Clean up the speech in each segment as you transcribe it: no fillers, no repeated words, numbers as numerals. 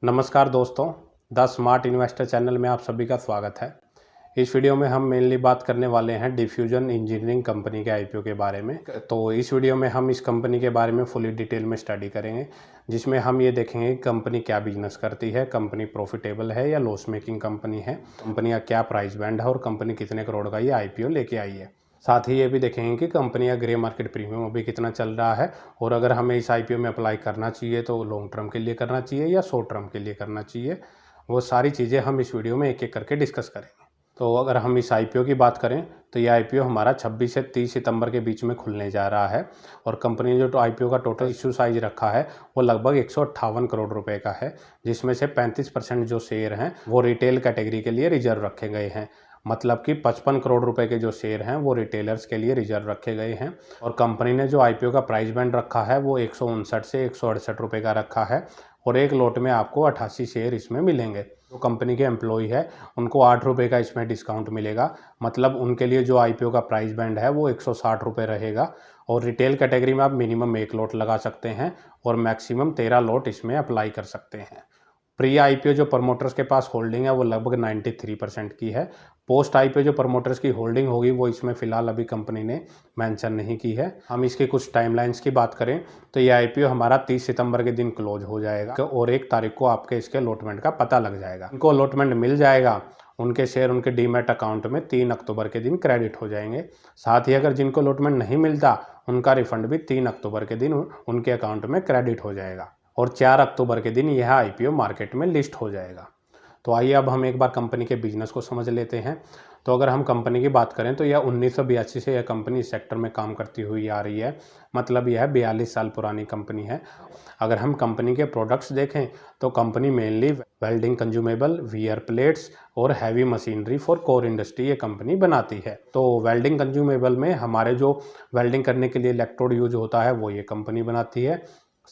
नमस्कार दोस्तों, the smart investor channel में आप सभी का स्वागत है। इस वीडियो में हम मेनली बात करने वाले हैं डिफ्यूजन इंजीनियरिंग कंपनी के आईपीओ के बारे में। तो इस वीडियो में हम इस कंपनी के बारे में फुली डिटेल में स्टडी करेंगे, जिसमें हम ये देखेंगे कि कंपनी क्या बिजनेस करती है, कंपनी प्रॉफिटेबल है या लॉस मेकिंग कंपनी है, कंपनी का क्या प्राइस बैंड है और कंपनी कितने करोड़ का ये आईपीओ लेके आई है। साथ ही ये भी देखेंगे कि कंपनी का ग्रे मार्केट प्रीमियम अभी कितना चल रहा है और अगर हमें इस आईपीओ में अप्लाई करना चाहिए तो लॉन्ग टर्म के लिए करना चाहिए या शॉर्ट टर्म के लिए करना चाहिए। वो सारी चीज़ें हम इस वीडियो में एक एक करके डिस्कस करेंगे। तो अगर हम इस आईपीओ की बात करें तो ये आईपीओ हमारा 26 से 30 सितंबर के बीच में खुलने जा रहा है और कंपनी ने जो आईपीओ का टोटल इश्यू साइज रखा है वो लगभग 158 करोड़ रुपए का है, जिसमें से 35% जो शेयर हैं वो रिटेल कैटेगरी के लिए रिजर्व रखे गए हैं। मतलब कि 55 करोड़ रुपए के जो शेयर हैं वो रिटेलर्स के लिए रिजर्व रखे गए हैं और कंपनी ने जो आईपीओ का प्राइस बैंड रखा है वो 159 से 168 रुपए का रखा है और एक लॉट में आपको 88 शेयर इसमें मिलेंगे। जो कंपनी के एम्प्लॉई है उनको 8 रुपये का इसमें डिस्काउंट मिलेगा, मतलब उनके लिए जो आईपीओ का प्राइस बैंड है वो 160 रुपये रहेगा और रिटेल कैटेगरी में आप मिनिमम 1 लॉट लगा सकते हैं और मैक्सिमम 13 लॉट इसमें अप्लाई कर सकते हैं। प्री आईपीओ जो प्रमोटर्स के पास होल्डिंग है वो लगभग 93% की है। पोस्ट आईपीओ जो प्रमोटर्स की होल्डिंग होगी वो इसमें फ़िलहाल अभी कंपनी ने मेंशन नहीं की है। हम इसके कुछ टाइमलाइंस की बात करें तो ये आईपीओ हमारा 30 सितंबर के दिन क्लोज हो जाएगा और 1 तारीख को आपके इसके अलॉटमेंट का पता लग जाएगा। उनको अलॉटमेंट मिल जाएगा, उनके शेयर उनके डीमैट अकाउंट में 3 अक्टूबर के दिन क्रेडिट हो जाएंगे। साथ ही अगर जिनको अलॉटमेंट नहीं मिलता उनका रिफंड भी 3 अक्टूबर के दिन उनके अकाउंट में क्रेडिट हो जाएगा और 4 अक्टूबर के दिन यह आईपीओ मार्केट में लिस्ट हो जाएगा। तो आइए अब हम एक बार कंपनी के बिजनेस को समझ लेते हैं। तो अगर हम कंपनी की बात करें तो यह 1982 से यह कंपनी इस सेक्टर में काम करती हुई आ रही है, मतलब यह 42 साल पुरानी कंपनी है। अगर हम कंपनी के प्रोडक्ट्स देखें तो company mainly welding consumable, wear plates और heavy machinery for core industry ये कंपनी बनाती है। तो वेल्डिंग कंज्यूमेबल में हमारे जो वेल्डिंग करने के लिए इलेक्ट्रोड यूज होता है वो ये कंपनी बनाती है।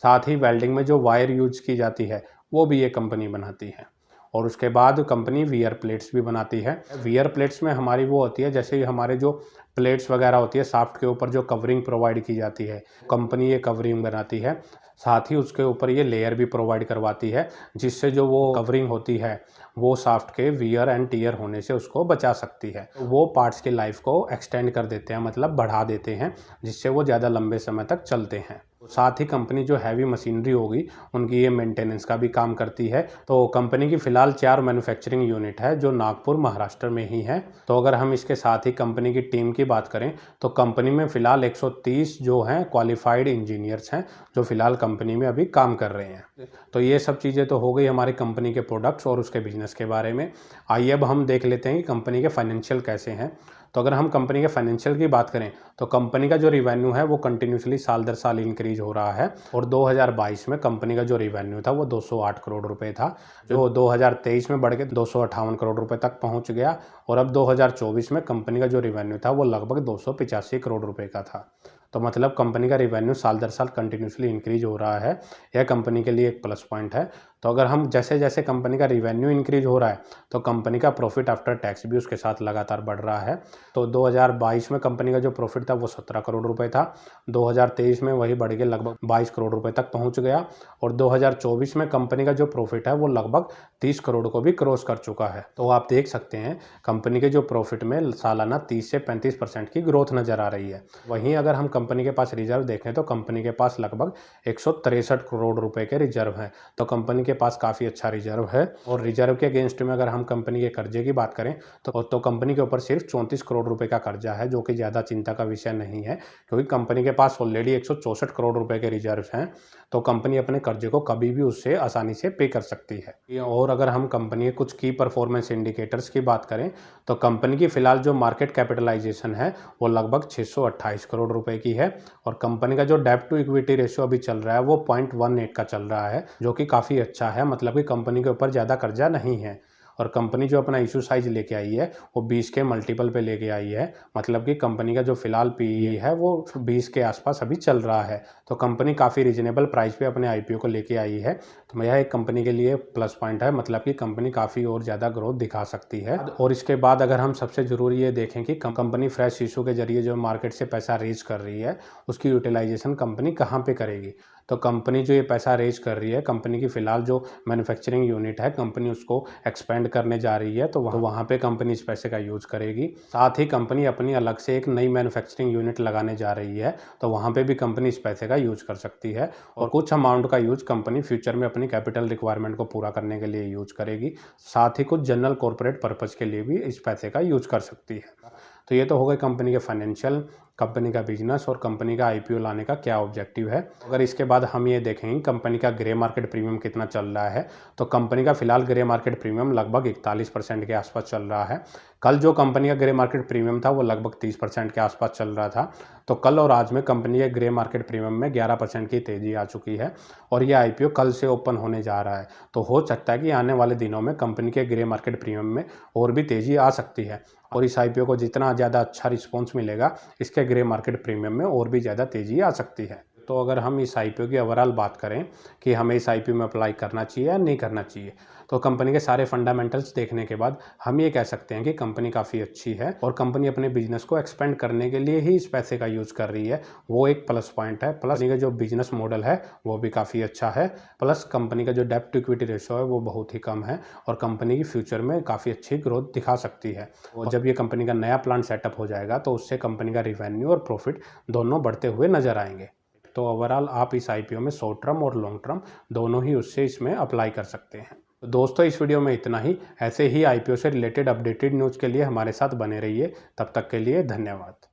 साथ ही वेल्डिंग में जो वायर यूज की जाती है वो भी ये कंपनी बनाती है और उसके बाद कंपनी वियर प्लेट्स भी बनाती है। वियर प्लेट्स में हमारी वो होती है, जैसे हमारे जो प्लेट्स वगैरह होती है शाफ्ट के ऊपर जो कवरिंग प्रोवाइड की जाती है, कंपनी ये कवरिंग बनाती है। साथ ही उसके ऊपर ये लेयर भी प्रोवाइड करवाती है, जिससे जो वो कवरिंग होती है वो शाफ्ट के वियर एंड टीयर होने से उसको बचा सकती है। वो पार्ट्स की लाइफ को एक्सटेंड कर देते हैं, मतलब बढ़ा देते हैं, जिससे वो ज़्यादा लंबे समय तक चलते हैं। साथ ही कंपनी जो हैवी मशीनरी होगी उनकी ये मेंटेनेंस का भी काम करती है। तो कंपनी की फ़िलहाल 4 मैन्युफैक्चरिंग यूनिट है जो नागपुर महाराष्ट्र में ही है। तो अगर हम इसके साथ ही कंपनी की टीम की बात करें तो कंपनी में फ़िलहाल 130 जो हैं क्वालिफाइड इंजीनियर्स हैं जो फ़िलहाल कंपनी में अभी काम कर रहे हैं। तो ये सब चीज़ें तो हो गई हमारी कंपनी के प्रोडक्ट्स और उसके बिजनेस के बारे में। आइए अब हम देख लेते हैं कि कंपनी के फाइनेंशियल कैसे हैं। तो अगर हम कंपनी के फाइनेंशियल की बात करें तो कंपनी का जो रिवेन्यू है वो कंटिन्यूसली साल दर साल इंक्रीज हो रहा है और 2022 में कंपनी का जो रिवेन्यू था वो 208 करोड़ रुपए था, जो 2023 में बढ़ के 258 करोड़ रुपए तक पहुंच गया और अब 2024 में कंपनी का जो रिवेन्यू था वो लगभग 285 करोड़ रुपए का था। तो मतलब कंपनी का रिवेन्यू साल दर साल कंटिन्यूसली इंक्रीज हो रहा है, यह कंपनी के लिए एक प्लस पॉइंट है। तो अगर हम जैसे जैसे कंपनी का रिवेन्यू इंक्रीज हो रहा है तो कंपनी का प्रॉफिट आफ्टर टैक्स भी उसके साथ लगातार बढ़ रहा है। तो 2022 में कंपनी का जो प्रॉफिट था वो 17 करोड़ रुपए था, 2023 में वही बढ़ के लगभग 22 करोड़ रुपए तक पहुंच गया और 2024 में कंपनी का जो प्रॉफिट है वो लगभग 30 करोड़ को भी क्रॉस कर चुका है। तो आप देख सकते हैं कंपनी के जो प्रॉफिट में सालाना 30 से 35% की ग्रोथ नजर आ रही है। वहीं अगर हम कंपनी के पास रिजर्व देखें तो कंपनी के पास लगभग 163 करोड़ रुपए के रिजर्व हैं। तो कंपनी के पास काफ़ी अच्छा रिजर्व है और रिजर्व के अगेंस्ट में अगर हम कंपनी के कर्जे की बात करें तो कंपनी के ऊपर सिर्फ 34 करोड़ रुपए का कर्जा है, जो कि ज़्यादा चिंता का विषय नहीं है क्योंकि कंपनी के पास ऑलरेडी 164 करोड़ रुपए के रिजर्व हैं। तो कंपनी अपने कर्जे को कभी भी उससे आसानी से पे कर सकती है। और अगर हम कंपनी के कुछ की परफॉर्मेंस इंडिकेटर्स की बात करें तो कंपनी की फ़िलहाल जो मार्केट कैपिटलाइजेशन है वो लगभग 628 करोड़ रुपए की है और कंपनी का जो डेब्ट टू इक्विटी रेशियो अभी चल रहा है वो 0.18 का चल रहा है, जो कि काफ़ी अच्छा है। मतलब कि कंपनी के ऊपर ज़्यादा कर्जा नहीं है और कंपनी जो अपना इशू साइज लेके आई है वो 20 के मल्टीपल पे लेके आई है। मतलब कि कंपनी का जो फिलहाल पीई है वो 20 के आसपास अभी चल रहा है। तो कंपनी काफ़ी रीजनेबल प्राइस पे अपने आईपीओ को लेके आई है। तो यह एक कंपनी के लिए प्लस पॉइंट है, मतलब कि कंपनी काफ़ी और ज़्यादा ग्रोथ दिखा सकती है। और इसके बाद अगर हम सबसे ज़रूरी ये देखें कि कंपनी फ्रेश इशू के जरिए जो मार्केट से पैसा रेज कर रही है उसकी यूटिलाइजेशन कंपनी कहाँ पर करेगी। तो कंपनी जो ये पैसा रेज कर रही है, कंपनी की फ़िलहाल जो मैन्युफैक्चरिंग यूनिट है, कंपनी उसको एक्सपेंड करने जा रही है, तो वहाँ पे कंपनी इस पैसे का यूज़ करेगी। साथ ही कंपनी अपनी अलग से एक नई मैन्युफैक्चरिंग यूनिट लगाने जा रही है, तो वहाँ पे भी कंपनी इस पैसे का यूज़ कर सकती है और कुछ अमाउंट का यूज़ कंपनी फ्यूचर में अपनी कैपिटल रिक्वायरमेंट को पूरा करने के लिए यूज़ करेगी। साथ ही कुछ जनरल कॉर्पोरेट पर्पज़ के लिए भी इस पैसे का यूज़ कर सकती है। तो ये तो हो गए कंपनी के फाइनेंशियल, कंपनी का बिजनेस और कंपनी का आईपीओ लाने का क्या ऑब्जेक्टिव है। अगर इसके बाद हम ये देखेंगे कंपनी का ग्रे मार्केट प्रीमियम कितना चल रहा है, तो कंपनी का फिलहाल ग्रे मार्केट प्रीमियम लगभग 41% के आसपास चल रहा है। कल जो कंपनी का ग्रे मार्केट प्रीमियम था वो लगभग 30% के आसपास चल रहा था। तो कल और आज में कंपनी के ग्रे मार्केट प्रीमियम में 11% की तेज़ी आ चुकी है और ये आईपीओ कल से ओपन होने जा रहा है। तो हो सकता है कि आने वाले दिनों में कंपनी के ग्रे मार्केट प्रीमियम में और भी तेज़ी आ सकती है और इस आईपीओ को जितना ज़्यादा अच्छा रिस्पॉन्स मिलेगा, इसके ग्रे मार्केट प्रीमियम में और भी ज़्यादा तेज़ी आ सकती है। तो अगर हम इस आईपीओ की ओवरऑल बात करें कि हमें इस आईपीओ में अप्लाई करना चाहिए या नहीं करना चाहिए, तो कंपनी के सारे फंडामेंटल्स देखने के बाद हम ये कह सकते हैं कि कंपनी काफ़ी अच्छी है और कंपनी अपने बिजनेस को एक्सपेंड करने के लिए ही इस पैसे का यूज़ कर रही है, वो एक प्लस पॉइंट है। प्लस कंपनी का जो बिजनेस मॉडल है वो भी काफ़ी अच्छा है। प्लस कंपनी का जो डेब्ट टू इक्विटी रेशो है वो बहुत ही कम है और कंपनी की फ्यूचर में काफ़ी अच्छी ग्रोथ दिखा सकती है। और जब ये कंपनी का नया प्लांट सेटअप हो जाएगा तो उससे कंपनी का रिवेन्यू और प्रॉफिट दोनों बढ़ते हुए नजर आएंगे। तो ओवरऑल आप इस आईपीओ में शॉर्ट टर्म और लॉन्ग टर्म दोनों ही उससे इसमें अप्लाई कर सकते हैं। तो दोस्तों इस वीडियो में इतना ही। ऐसे ही आईपीओ से रिलेटेड अपडेटेड न्यूज़ के लिए हमारे साथ बने रहिए। तब तक के लिए धन्यवाद।